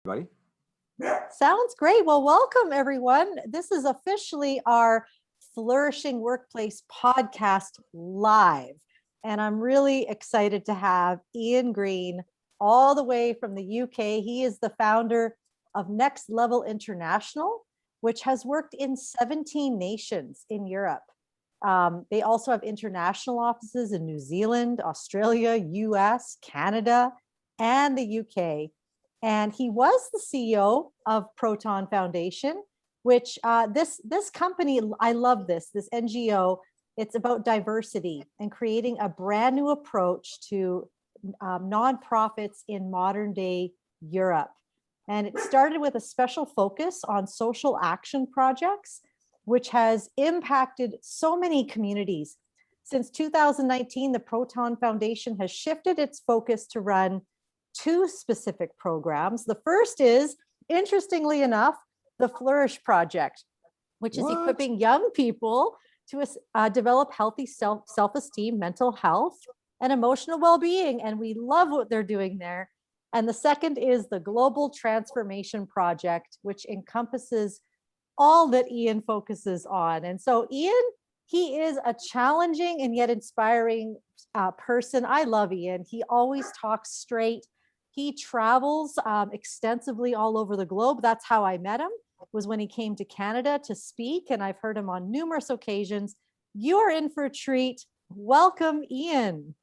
Everybody? Sounds great. Well, welcome everyone. This is officially our Flourishing Workplace podcast live. And I'm really excited to have Ian Green all the way from the UK. He is the founder of Next Level International, which has worked in 17 nations in Europe. They also have international offices in New Zealand, Australia, US, Canada, and the UK. And he was the CEO of Proton Foundation, which this company, I love this NGO. It's about diversity and creating a brand new approach to nonprofits in modern day Europe. And it started with a special focus on social action projects, which has impacted so many communities. Since 2019, the Proton Foundation has shifted its focus to run two specific programs. The first is, interestingly enough, the Flourish Project, which is equipping young people to develop healthy self-esteem, mental health, and emotional well-being. And we love what they're doing there. And the second is the Global Transformation Project, which encompasses all that Ian focuses on. And so Ian, he is a challenging and yet inspiring person. I love Ian. He always talks straight. He travels extensively all over the globe. That's how I met him, was when he came to Canada to speak, and I've heard him on numerous occasions. You're in for a treat. Welcome, Ian.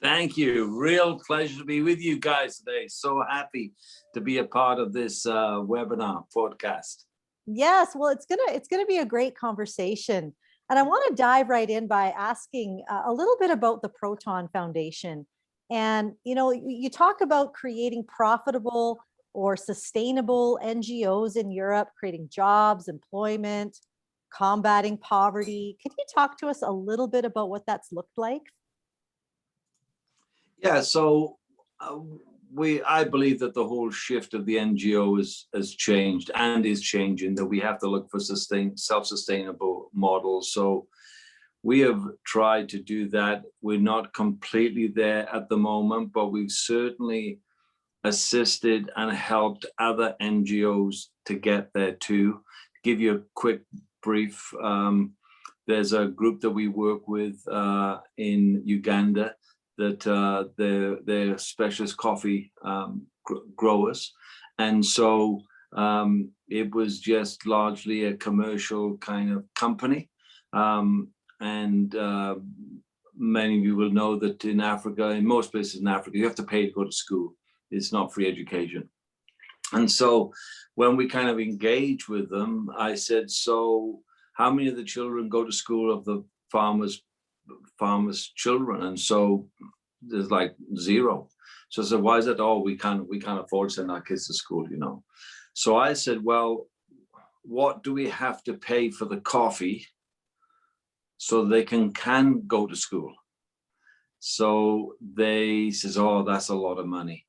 Thank you. Real pleasure to be with you guys today. So happy to be a part of this webinar podcast. Yes, well, it's gonna be a great conversation. And I want to dive right in by asking a little bit about the Proton Foundation. And, you know, you talk about creating profitable or sustainable NGOs in Europe, creating jobs, employment, combating poverty. Could you talk to us a little bit about what that's looked like? Yeah, so I believe that the whole shift of the NGO has changed and is changing, that we have to look for self-sustainable models. So we have tried to do that. We're not completely there at the moment, but we've certainly assisted and helped other NGOs to get there too. To give you a quick brief, there's a group that we work with in Uganda that they're specialist coffee growers. And so it was just largely a commercial kind of company. And many of you will know that in Africa, in most places in Africa, you have to pay to go to school. It's not free education. And so when we kind of engage with them, I said, so how many of the children go to school of the farmers' children? And so there's like zero. So I said, why is that? Oh, we can't afford to send our kids to school, you know. So I said, well, what do we have to pay for the coffee so they can go to school? So they says, oh, that's a lot of money.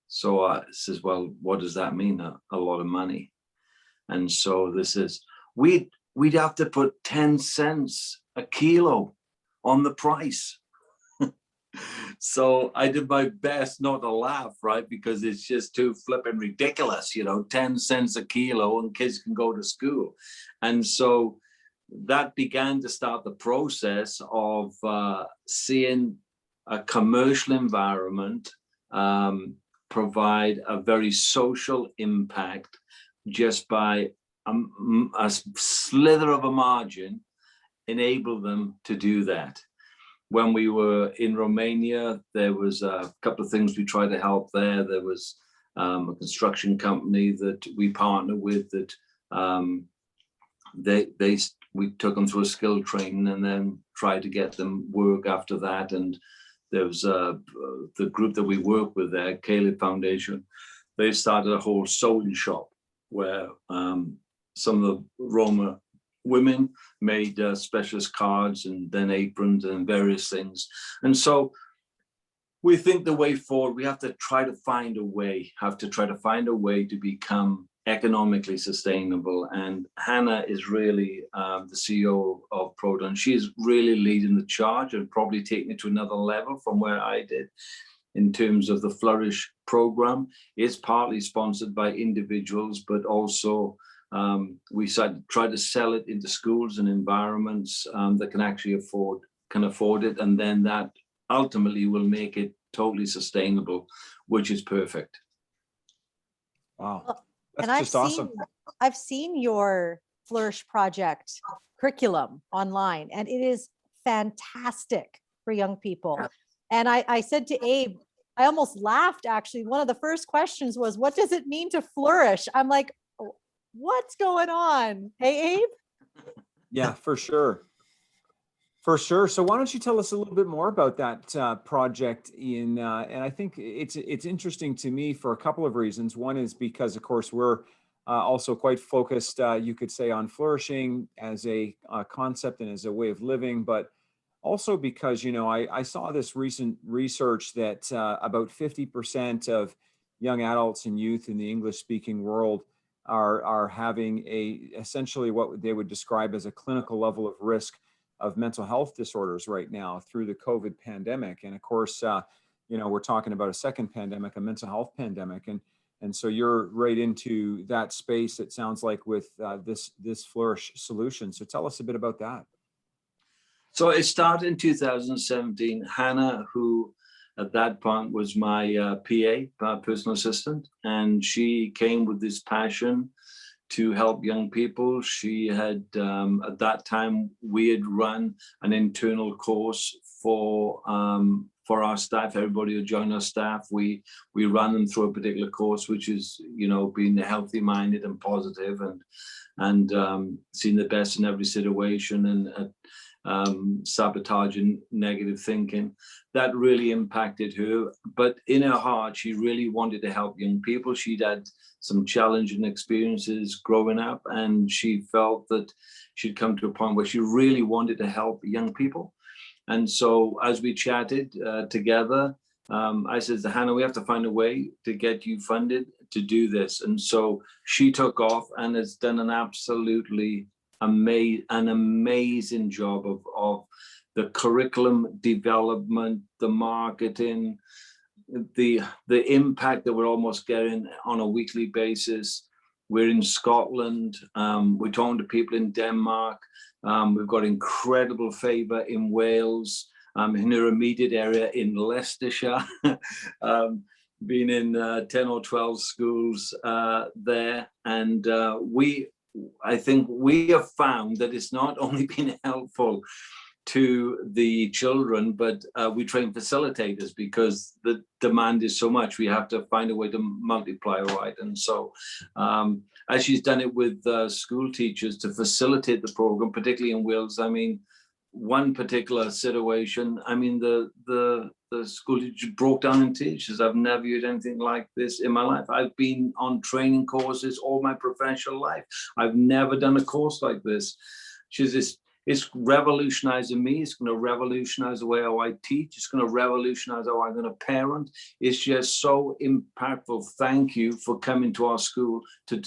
So I says, well, what does that mean? A lot of money. And so this is, we'd have to put 10 cents a kilo on the price. So I did my best not to laugh, right? Because it's just too flipping ridiculous, you know, 10 cents a kilo and kids can go to school. And so that began to start the process of seeing a commercial environment provide a very social impact just by a slither of a margin, enable them to do that. When we were in Romania, there was a couple of things we tried to help there. There was a construction company that we partnered with that we took them through a skill training and then tried to get them work after that. And there was the group that we work with there, Caleb Foundation. They started a whole sewing shop where some of the Roma women made specialist cards and then aprons and various things. And so we think the way forward, we have to try to find a way to become economically sustainable. And Hannah is really the CEO of Proton. She is really leading the charge and probably taking it to another level from where I did. in terms of the Flourish program. It's partly sponsored by individuals, but also we try to sell it into schools and environments that can actually afford it, and then that ultimately will make it totally sustainable, which is perfect. Wow, Well, that's and just awesome. I've seen your Flourish Project curriculum online, and it is fantastic for young people. And I said to Abe, I almost laughed actually. One of the first questions was, what does it mean to flourish? I'm like, what's going on? Hey, Abe? Yeah, for sure. For sure. So why don't you tell us a little bit more about that project, Ian? And I think it's interesting to me for a couple of reasons. One is because, of course, we're also quite focused, you could say, on flourishing as a concept and as a way of living, but also because, I saw this recent research that about 50% of young adults and youth in the English-speaking world are having essentially what they would describe as a clinical level of risk of mental health disorders right now through the COVID pandemic. And of course, we're talking about a second pandemic, a mental health pandemic. And so you're right into that space, it sounds like, with this Flourish solution. So tell us a bit about that. So it started in 2017. Hannah, who at that point was my PA, personal assistant, and she came with this passion to help young people. She had, at that time, we had run an internal course for our staff. Everybody who joined our staff, we ran them through a particular course, which is, being healthy-minded and positive and seeing the best in every situation and sabotaging negative thinking. That really impacted her. But in her heart, she really wanted to help young people. She'd had some challenging experiences growing up, and she felt that she'd come to a point where she really wanted to help young people. And so as we chatted together, I said to Hannah, we have to find a way to get you funded to do this. And so she took off and has done an absolutely amazing job of the curriculum development, the marketing, the impact that we're almost getting on a weekly basis. We're in Scotland. We're talking to people in Denmark. We've got incredible favor in Wales, in our immediate area in Leicestershire, been in 10 or 12 schools there. And I think we have found that it's not only been helpful to the children, but we train facilitators because the demand is so much. We have to find a way to multiply, right? And so as she's done it with school teachers to facilitate the program, particularly in Wales, I mean, one particular situation, I mean, the school teacher broke down in tears. She says, I've never heard anything like this in my life. I've been on training courses all my professional life. I've never done a course like this. She says, it's revolutionizing me. It's going to revolutionize the way how I teach. It's going to revolutionize how I'm going to parent. It's just so impactful. Thank you for coming to our school to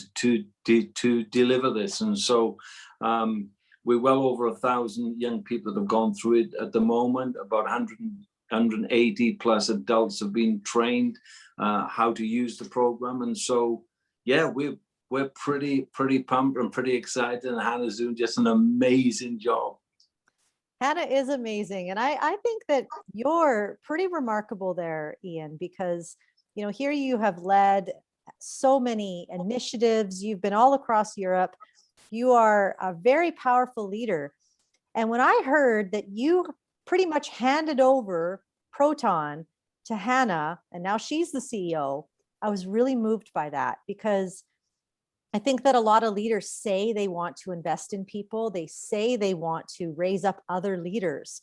deliver this. And so we're well over 1,000 young people that have gone through it at the moment. About 180 plus adults have been trained how to use the program. And so, yeah, we're pretty pumped and pretty excited, and Hannah's doing just an amazing job. Hannah is amazing. And I think that you're pretty remarkable there, Ian, because, here you have led so many initiatives. You've been all across Europe. You are a very powerful leader. And when I heard that you pretty much handed over Proton to Hannah, and now she's the CEO, I was really moved by that, because I think that a lot of leaders say they want to invest in people. They say they want to raise up other leaders,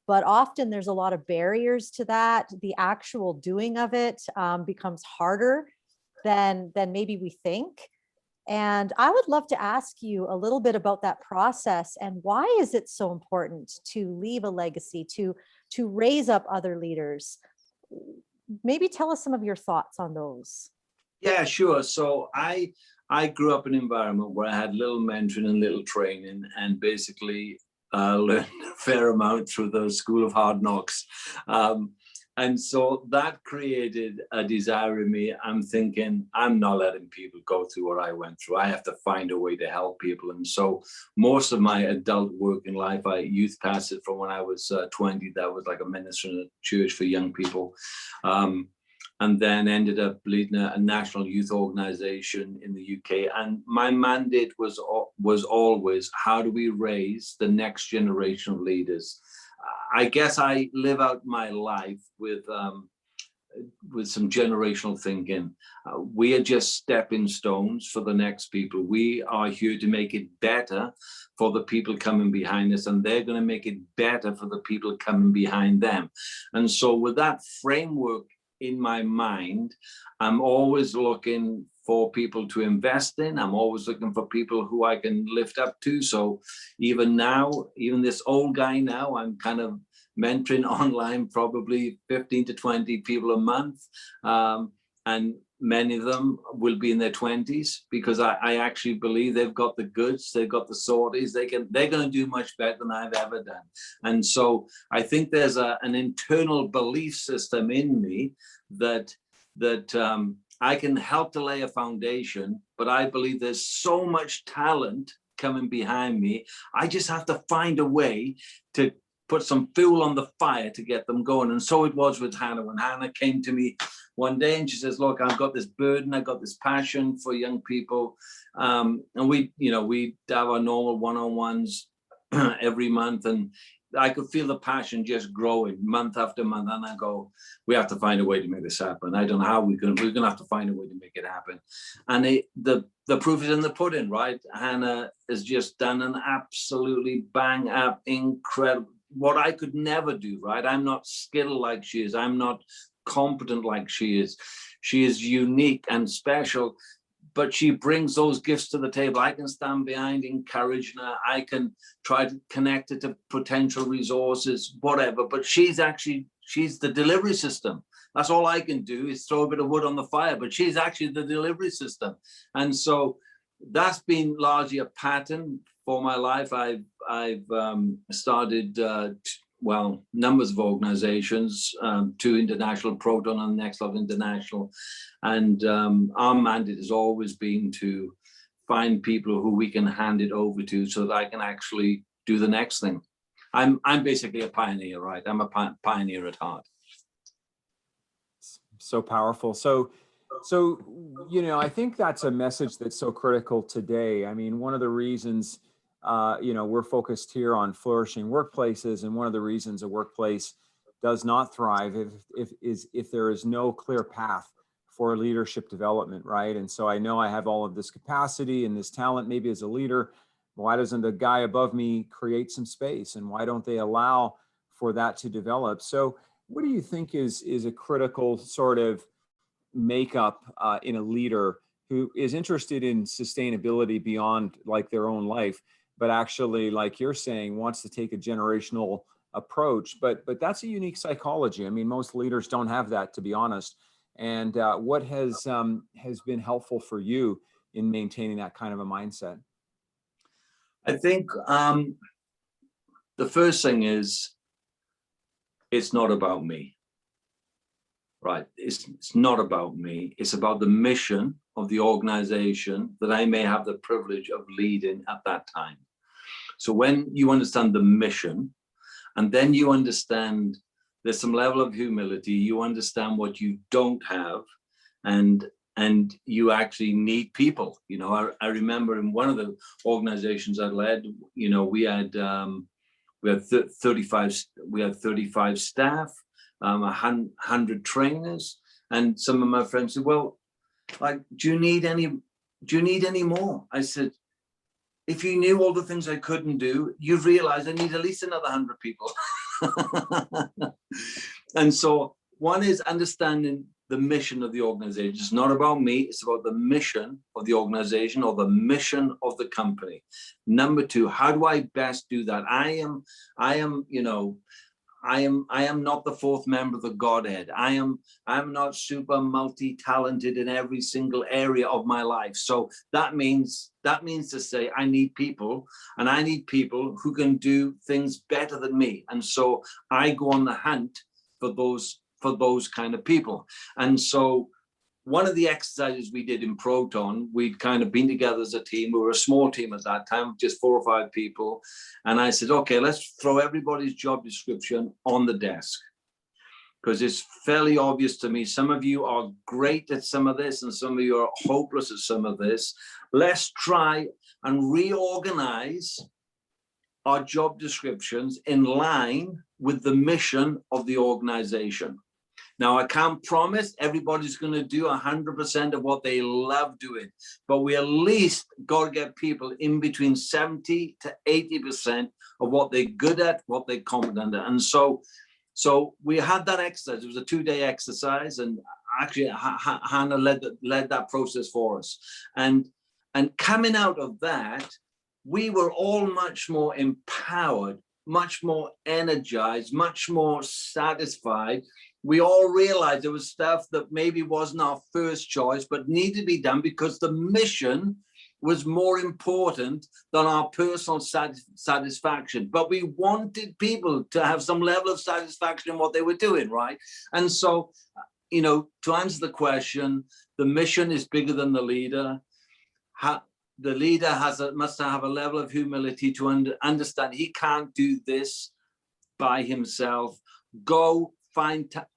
but often there's a lot of barriers to that. The actual doing of it becomes harder than maybe we think. And I would love to ask you a little bit about that process, and why is it so important to leave a legacy, to raise up other leaders? Maybe tell us some of your thoughts on those. Yeah, sure. So I grew up in an environment where I had little mentoring and little training, and basically learned a fair amount through the School of Hard Knocks. And so that created a desire in me. I'm thinking, I'm not letting people go through what I went through. I have to find a way to help people. And so most of my adult work in life, I youth pastored from when I was 20. That was like a minister in a church for young people. And then ended up leading a national youth organization in the UK. And my mandate was always, how do we raise the next generation of leaders? I guess I live out my life with some generational thinking. We are just stepping stones for the next people. We are here to make it better for the people coming behind us, and they're going to make it better for the people coming behind them. And so with that framework in my mind, I'm always looking for people to invest in. I'm always looking for people who I can lift up to. So even now, even this old guy now, I'm kind of mentoring online probably 15 to 20 people a month. And many of them will be in their 20s, because I actually believe they've got the goods, they've got the sorties, they're going to do much better than I've ever done. And so I think there's an internal belief system in me that I can help to lay a foundation, but I believe there's so much talent coming behind me. I just have to find a way to put some fuel on the fire to get them going. And so it was with Hannah. When Hannah came to me one day and she says, look, I've got this burden, I've got this passion for young people. And we have our normal one-on-ones every month. And I could feel the passion just growing month after month. And I go, we have to find a way to make this happen. I don't know how we're going to have to find a way to make it happen. And the proof is in the pudding, right? Hannah has just done an absolutely bang up, incredible, what I could never do, right? I'm not skilled like she is. I'm not competent like she is. She is unique and special, but she brings those gifts to the table. I can stand behind, encouraging her. I can try to connect it to potential resources, whatever. But she's the delivery system. That's all I can do is throw a bit of wood on the fire, but she's actually the delivery system. And so that's been largely a pattern for my life. I've started, numbers of organizations, 2 international, Proton and Next Level International. And our mandate has always been to find people who we can hand it over to so that I can actually do the next thing. I'm basically a pioneer, right? I'm a pioneer at heart. So powerful. So, I think that's a message that's so critical today. I mean, one of the reasons, we're focused here on flourishing workplaces, and one of the reasons a workplace does not thrive if there is no clear path for leadership development, right? And so I know I have all of this capacity and this talent, maybe as a leader. Why doesn't the guy above me create some space, and why don't they allow for that to develop? So what do you think is a critical sort of makeup in a leader who is interested in sustainability beyond like their own life, but actually, like you're saying, wants to take a generational approach? But that's a unique psychology. I mean, most leaders don't have that, to be honest. And what has been helpful for you in maintaining that kind of a mindset? I think the first thing is, it's not about me, right? It's not about me. It's about the mission of the organization that I may have the privilege of leading at that time. So when you understand the mission, and then you understand there's some level of humility, you understand what you don't have, and you actually need people. I remember in one of the organizations I led, we had 35 staff, 100 trainers, and some of my friends said, well, like, do you need any more? I said, if you knew all the things I couldn't do, you'd realize I need at least another 100 people. And so one is understanding the mission of the organization. It's not about me, it's about the mission of the organization or the mission of the company. Number 2, how do I best do that? I am not the 4th member of the Godhead. I'm not super multi-talented in every single area of my life. So that means to say I need people, and I need people who can do things better than me. And so I go on the hunt for for those kind of people. And so one of the exercises we did in Proton, we'd kind of been together as a team. We were a small team at that time, just 4 or 5 people. And I said, okay, let's throw everybody's job description on the desk, because it's fairly obvious to me. Some of you are great at some of this and some of you are hopeless at some of this. Let's try and reorganize our job descriptions in line with the mission of the organization. Now, I can't promise everybody's going to do 100% of what they love doing, but we at least got to get people in between 70 to 80% of what they're good at, what they're competent at. And so we had that exercise. It was a 2-day exercise, and actually Hannah led that process for us. And coming out of that, we were all much more empowered, much more energized, much more satisfied. We all realized there was stuff that maybe wasn't our first choice, but needed to be done because the mission was more important than our personal satisfaction. But we wanted people to have some level of satisfaction in what they were doing, right? And so, you know, to answer the question, the mission is bigger than the leader. The leader must have a level of humility to understand he can't do this by himself. Go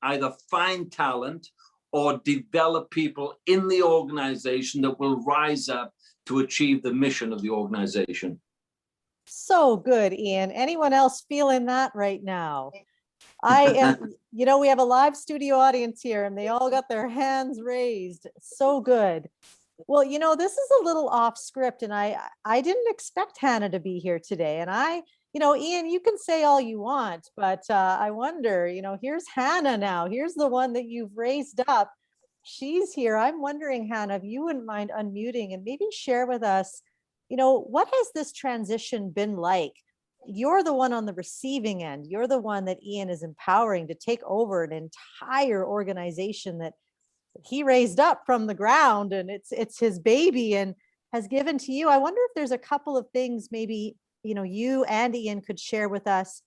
either find talent or develop people in the organization that will rise up to achieve the mission of the organization. So good, Ian. Anyone else feeling that right now? I am, you know, we have a live studio audience here and they all got their hands raised. So good. Well, you know, this is a little off script, and I didn't expect Hannah to be here today. And you know, Ian, you can say all you want, but I wonder, you know, here's Hannah now. Here's the one that you've raised up. She's here. I'm wondering, Hannah, if you wouldn't mind unmuting and maybe share with us, you know, what has this transition been like? You're the one on the receiving end. You're the one that Ian is empowering to take over an entire organization that he raised up from the ground, and it's his baby and has given to you. I wonder if there's a couple of things maybe, you know, you and Ian could share with us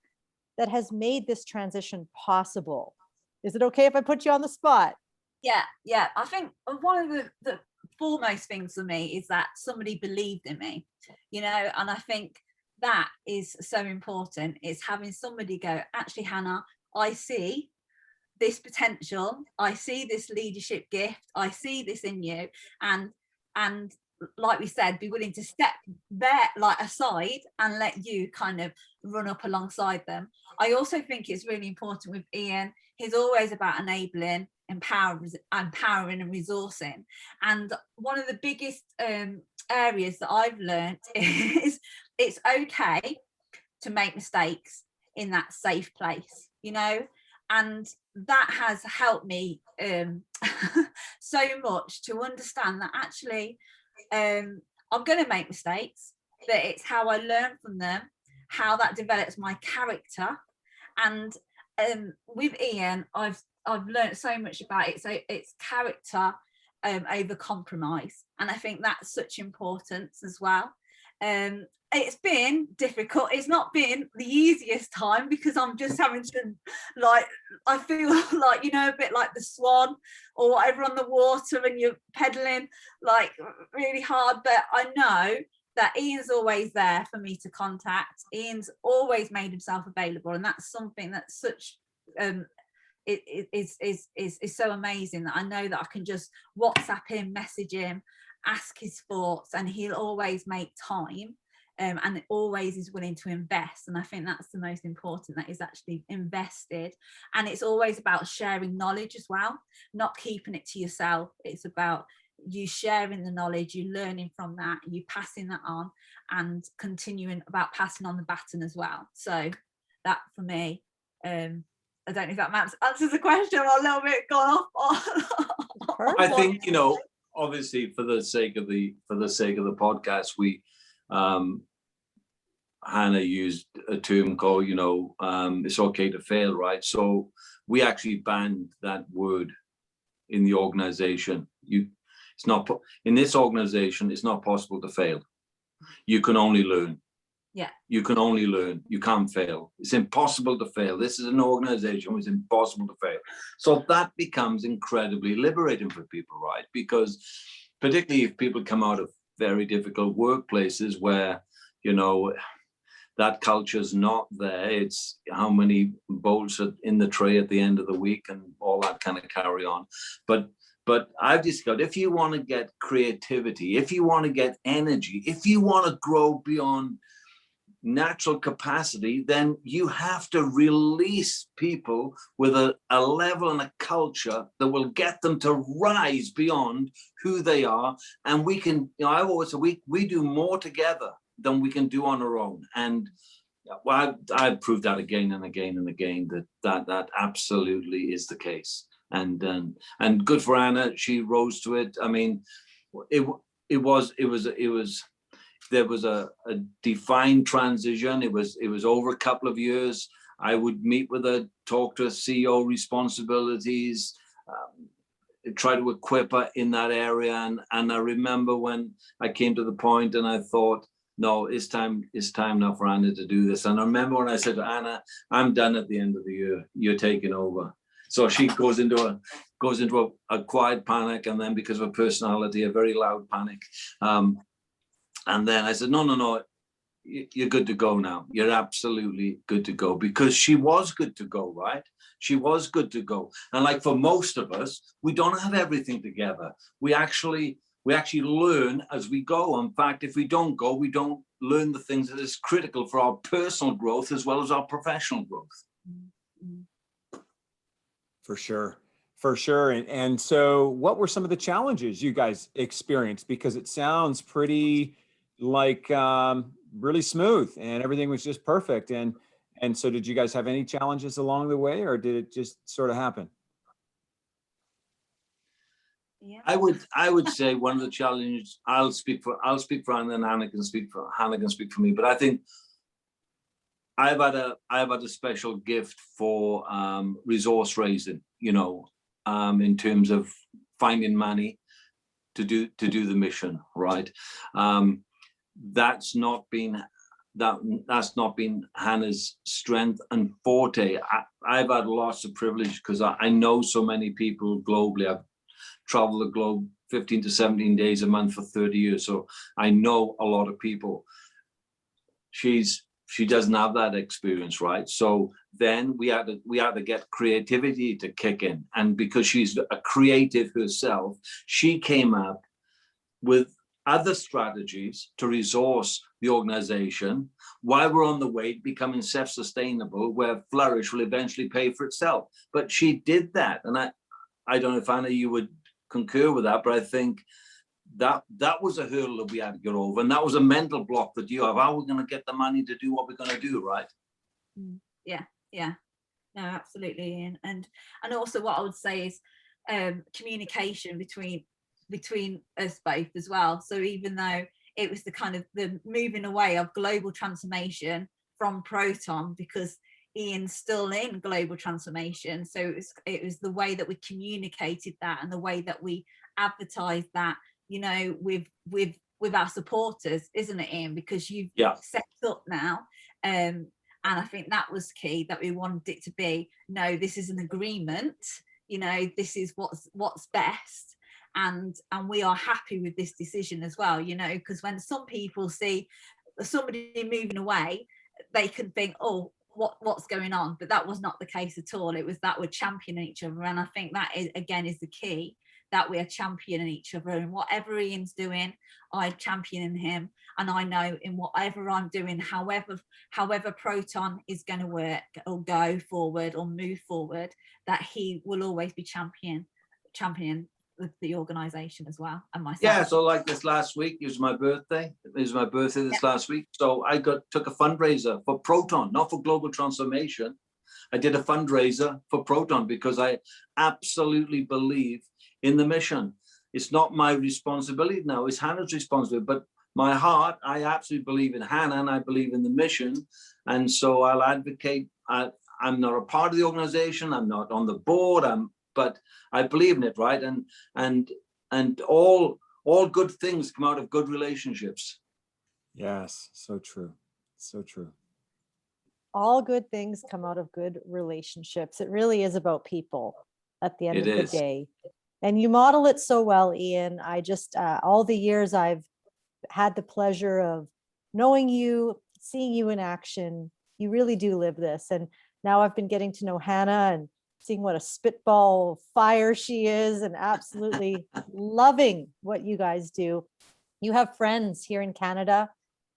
that has made this transition possible. Is it okay if I put you on the spot? Yeah. I think one of the foremost things for me is that somebody believed in me, you know, and I think that is so important, is having somebody go, actually, Hannah, I see this potential, I see this leadership gift, I see this in you, and like we said, be willing to step there like aside and let you kind of run up alongside them. I also think it's really important with Ian, he's always about enabling, empowering and resourcing. And one of the biggest areas that I've learned is it's okay to make mistakes in that safe place, you know, and that has helped me so much to understand that actually I'm going to make mistakes, that it's how I learn from them, how that develops my character. And with Ian, I've learned so much about it. So it's character over compromise, and I think that's such importance as well. It's been difficult. It's not been the easiest time because I'm just having to, like, I feel like, you know, a bit like the swan or whatever on the water, and you're pedaling like really hard. But I know that Ian's always there for me to contact. Ian's always made himself available, and that's something that's such it is so amazing, that I know that I can just WhatsApp him, message him, ask his thoughts, and he'll always make time. And always is willing to invest, and I think that's the most important, that is actually invested. And it's always about sharing knowledge as well, not keeping it to yourself. It's about you sharing the knowledge, you learning from that, you passing that on, and continuing about passing on the baton as well. So that for me, I don't know if that answers the question. I'm a little bit gone off. I think, you know, obviously for the sake of the podcast, we Hannah used a term called, you know, it's okay to fail, right? So we actually banned that word in the organization. It's not in this organization, it's not possible to fail. You can only learn. Yeah. You can only learn. You can't fail. It's impossible to fail. This is an organization where it's impossible to fail. So that becomes incredibly liberating for people, right? Because particularly if people come out of very difficult workplaces where, you know, that culture's not there. It's how many bolts are in the tray at the end of the week and all that kind of carry on. But I've discovered if you want to get creativity, if you want to get energy, if you want to grow beyond natural capacity, then you have to release people with a level and a culture that will get them to rise beyond who they are. And we can, you know, I always say we do more together than we can do on our own. And well, I've proved that again and again and again that absolutely is the case. And good for Anna, she rose to it. I mean, there was a defined transition. It was over a couple of years. I would meet with her, talk to her CEO responsibilities, try to equip her in that area. And I remember when I came to the point and I thought, no, it's time now for Anna to do this. And I remember when I said to Anna, I'm done at the end of the year. You're taking over. So she goes into a quiet panic, and then because of her personality, a very loud panic. And then I said, no, you're good to go now. You're absolutely good to go, because she was good to go, right? She was good to go. And like for most of us, we don't have everything together. We actually learn as we go. In fact, if we don't go, we don't learn the things that is critical for our personal growth as well as our professional growth. For sure. For sure. And so what were some of the challenges you guys experienced? Because it sounds pretty like really smooth and everything was just perfect. And so did you guys have any challenges along the way, or did it just sort of happen? Yeah. I would say one of the challenges, I'll speak for Anna, and Hannah can speak for me, but I think I've had a special gift for resource raising, you know, in terms of finding money to do the mission, right? That's not been Hannah's strength and forte. I've had lots of privilege because I know so many people globally. I've traveled the globe 15 to 17 days a month for 30 years, so I know a lot of people. She doesn't have that experience, right? So then we had to get creativity to kick in, and because she's a creative herself, she came up with other strategies to resource the organization while we're on the way to becoming self-sustainable, where Flourish will eventually pay for itself. But she did that, and I don't know if Anna, you would concur with that, but I think that was a hurdle that we had to get over, and that was a mental block that you have. How are we going to get the money to do what we're going to do, right? Yeah, no, absolutely. And also what I would say is communication between us both as well. So even though it was the kind of the moving away of global transformation from Proton, because Ian's still in global transformation, so it was the way that we communicated that and the way that we advertised that, you know, with our supporters, isn't it, Ian? Because you've set up now, and I think that was key, that we wanted it to be, no, this is an agreement, you know, this is what's best, and we are happy with this decision as well, you know, because when some people see somebody moving away, they can think, oh, what's going on? But that was not the case at all. It was that we're championing each other, and I think that is the key, that we are championing each other. And whatever Ian's doing, I'm championing him, and I know in whatever I'm doing, however Proton is going to work or go forward or move forward, that he will always be championing the organization as well, and myself. Yeah, so like this last week, it was my birthday. Last week. So I took a fundraiser for Proton, not for global transformation. I did a fundraiser for Proton because I absolutely believe in the mission. It's not my responsibility now, it's Hannah's responsibility, but my heart, I absolutely believe in Hannah and I believe in the mission. And so I'll advocate. I'm not a part of the organization, I'm not on the board, but I believe in it, right? And all good things come out of good relationships. Yes, so true. So true. All good things come out of good relationships. It really is about people at the end It of the is. day. And you model it so well, Ian. I just, all the years I've had the pleasure of knowing you, seeing you in action, you really do live this. And now I've been getting to know Hannah and seeing what a spitball fire she is, and absolutely loving what you guys do. You have friends here in Canada,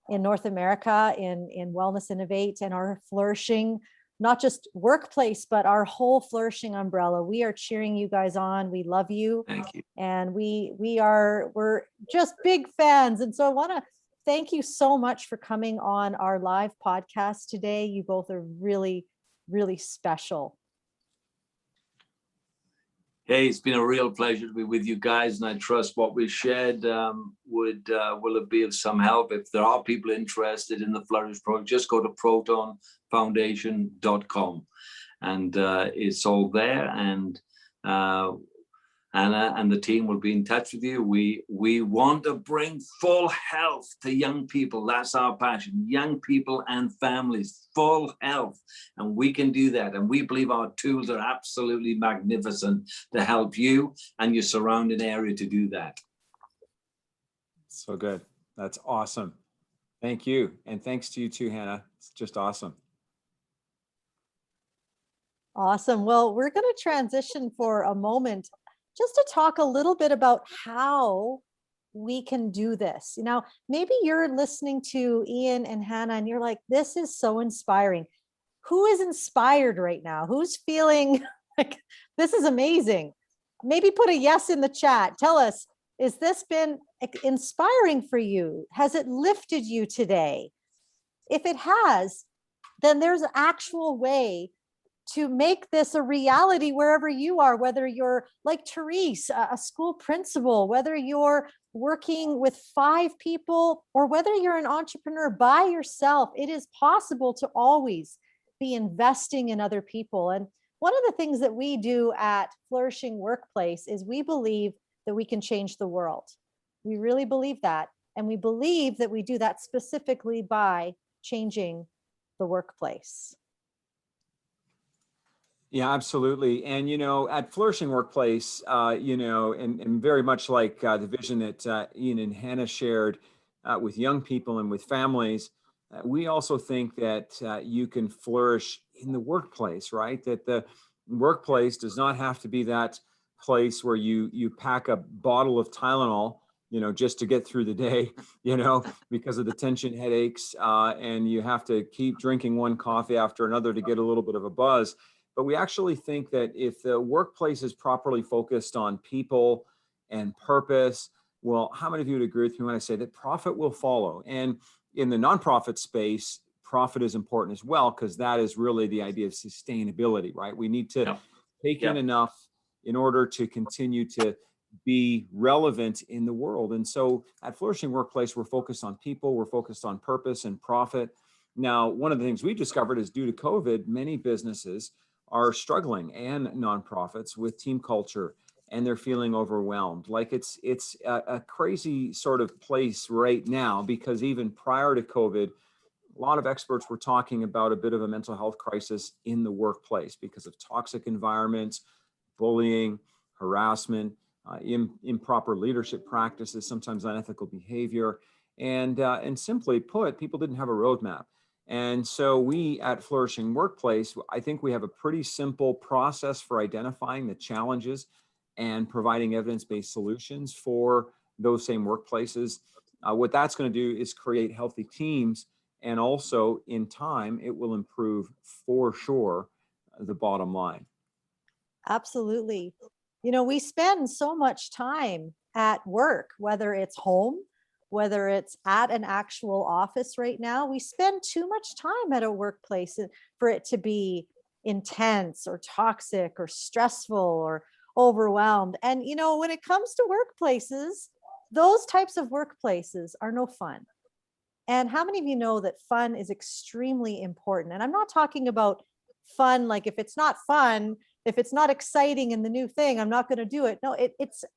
in North America, in Wellness Innovate, and our flourishing, not just workplace, but our whole flourishing umbrella. We are cheering you guys on. We love you. Thank you. And we're just big fans. And so I want to thank you so much for coming on our live podcast today. You both are really, really special. Hey, it's been a real pleasure to be with you guys, and I trust what we shared will be of some help. If there are people interested in the Flourish Project, just go to protonfoundation.com, and it's all there. And Anna and the team will be in touch with you. We want to bring full health to young people. That's our passion. Young people and families, full health. And we can do that. And we believe our tools are absolutely magnificent to help you and your surrounding area to do that. So good. That's awesome. Thank you. And thanks to you too, Hannah. It's just awesome. Awesome. Well, we're going to transition for a moment just to talk a little bit about how we can do this. You know, maybe you're listening to Ian and Hannah and you're like, this is so inspiring. Who is inspired right now? Who's feeling like this is amazing? Maybe put a yes in the chat. Tell us, has this been inspiring for you? Has it lifted you today? If it has, then there's an actual way to make this a reality wherever you are, whether you're like Therese, a school principal, whether you're working with 5 people, or whether you're an entrepreneur by yourself. It is possible to always be investing in other people. And one of the things that we do at Flourishing Workplace is we believe that we can change the world. We really believe that. And we believe that we do that specifically by changing the workplace. Yeah, absolutely. And, you know, at Flourishing Workplace, you know, and very much like the vision that Ian and Hannah shared with young people and with families, we also think that you can flourish in the workplace, right? That the workplace does not have to be that place where you pack a bottle of Tylenol, you know, just to get through the day, you know, because of the tension headaches, and you have to keep drinking one coffee after another to get a little bit of a buzz. But we actually think that if the workplace is properly focused on people and purpose, well, how many of you would agree with me when I say that profit will follow? And in the nonprofit space, profit is important as well, because that is really the idea of sustainability, right? We need to take in enough in order to continue to be relevant in the world. And so at Flourishing Workplace, we're focused on people, we're focused on purpose and profit. Now, one of the things we discovered is due to COVID, many businesses are struggling, and nonprofits, with team culture, and they're feeling overwhelmed. Like it's a crazy sort of place right now, because even prior to COVID, a lot of experts were talking about a bit of a mental health crisis in the workplace because of toxic environments, bullying, harassment, improper leadership practices, sometimes unethical behavior, and simply put, people didn't have a roadmap. And so we at Flourishing Workplace, I think we have a pretty simple process for identifying the challenges and providing evidence-based solutions for those same workplaces. What that's going to do is create healthy teams, and also in time, it will improve for sure the bottom line. Absolutely. You know, we spend so much time at work, whether it's home, whether it's at an actual office right now. We spend too much time at a workplace for it to be intense or toxic or stressful or overwhelmed. And, you know, when it comes to workplaces, those types of workplaces are no fun. And how many of you know that fun is extremely important? And I'm not talking about fun, like if it's not fun, if it's not exciting in the new thing, I'm not going to do it. No,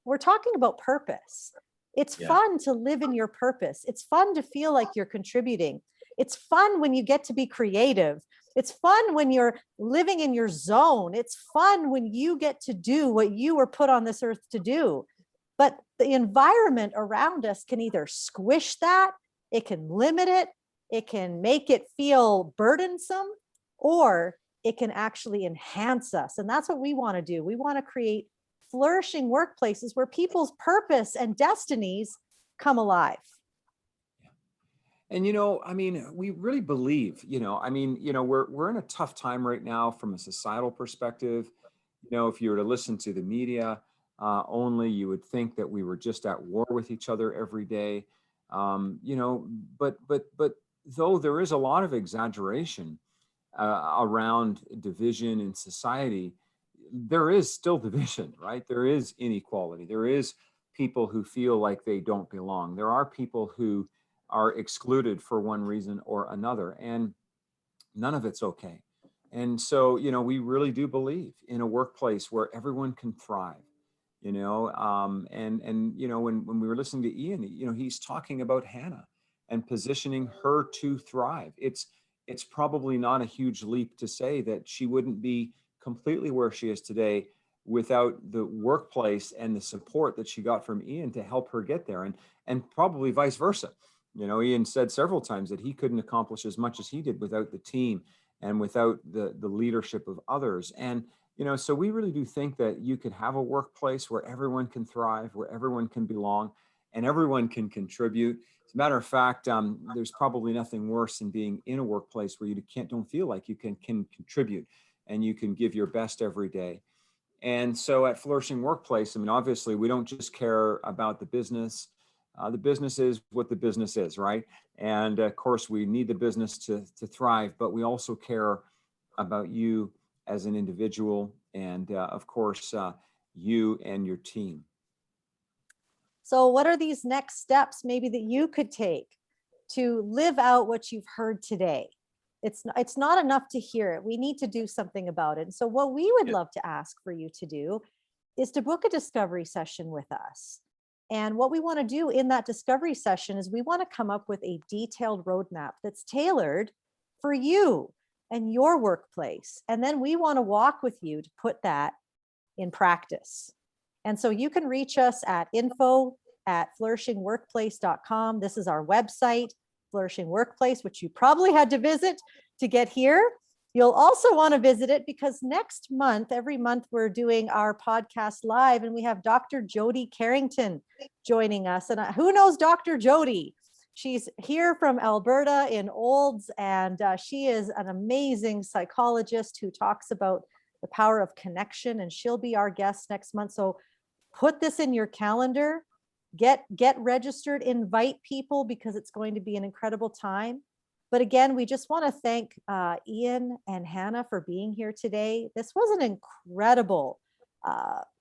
we're talking about purpose. It's fun to live in your purpose. It's fun to feel like you're contributing. It's fun when you get to be creative. It's fun when you're living in your zone. It's fun when you get to do what you were put on this earth to do. But the environment around us can either squish that, it can limit it can make it feel burdensome, or it can actually enhance us. And that's what we want to do. We want to create flourishing workplaces where people's purpose and destinies come alive. And, I mean, we really believe, we're in a tough time right now from a societal perspective. If you were to listen to the media only, you would think that we were just at war with each other every day. But though there is a lot of exaggeration around division in society, there is still division, right? There is inequality. There is people who feel like they don't belong. There are people who are excluded for one reason or another, and none of it's okay. And so, we really do believe in a workplace where everyone can thrive, when we were listening to Ian, he's talking about Hannah and positioning her to thrive. It's probably not a huge leap to say that she wouldn't be completely where she is today without the workplace and the support that she got from Ian to help her get there, and probably vice versa. Ian said several times that he couldn't accomplish as much as he did without the team and without the leadership of others. And, so we really do think that you could have a workplace where everyone can thrive, where everyone can belong, and everyone can contribute. As a matter of fact, there's probably nothing worse than being in a workplace where you don't feel like you can contribute and you can give your best every day. And so at Flourishing Workplace, I mean, obviously, we don't just care about the business. The business is what the business is, right? And of course, we need the business to thrive, but we also care about you as an individual, and of course, you and your team. So what are these next steps maybe that you could take to live out what you've heard today? It's not enough to hear it. We need to do something about it. And so what we would love to ask for you to do is to book a discovery session with us. And what we want to do in that discovery session is we want to come up with a detailed roadmap that's tailored for you and your workplace. And then we want to walk with you to put that in practice. And so you can reach us at info@flourishingworkplace.com. This is our website, Flourishing Workplace, which you probably had to visit to get here. You'll also want to visit it because next month, every month, we're doing our podcast live, and we have Dr. Jody Carrington joining us. And who knows Dr. Jody? She's here from Alberta in Olds, and she is an amazing psychologist who talks about the power of connection, and she'll be our guest next month. So put this in your calendar, get registered, invite people, because it's going to be an incredible time. But again, we just want to thank Ian and Hannah for being here today. This was an incredible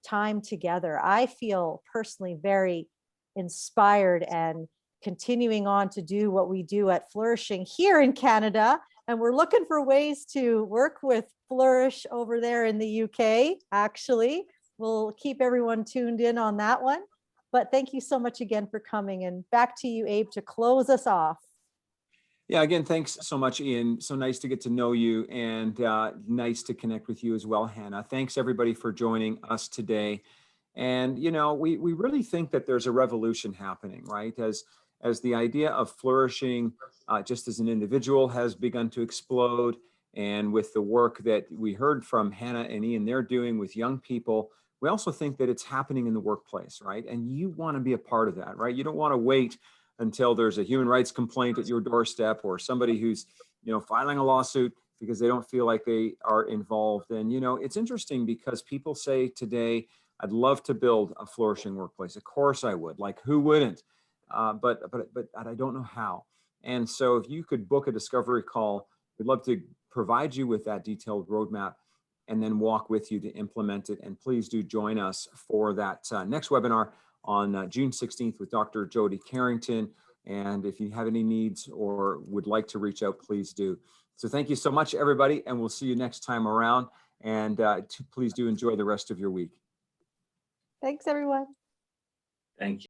time together. I feel personally very inspired and continuing on to do what we do at Flourishing here in Canada. And we're looking for ways to work with Flourish over there in the UK, actually. We'll keep everyone tuned in on that one. But thank you so much again for coming. And back to you, Abe, to close us off. Yeah, again, thanks so much, Ian. So nice to get to know you, and nice to connect with you as well, Hannah. Thanks everybody for joining us today. And, we really think that there's a revolution happening, right? As the idea of flourishing just as an individual has begun to explode, and with the work that we heard from Hannah and Ian they're doing with young people, we also think that it's happening in the workplace, right? And you want to be a part of that, right? You don't want to wait until there's a human rights complaint at your doorstep, or somebody who's, filing a lawsuit because they don't feel like they are involved. And, it's interesting because people say today, I'd love to build a flourishing workplace. Of course I would. Like, who wouldn't? But I don't know how. And so if you could book a discovery call, we'd love to provide you with that detailed roadmap and then walk with you to implement it. And please do join us for that next webinar on June 16th with Dr. Jody Carrington. And if you have any needs or would like to reach out, please do. So thank you so much, everybody, and we'll see you next time around. And please do enjoy the rest of your week. Thanks, everyone. Thank you.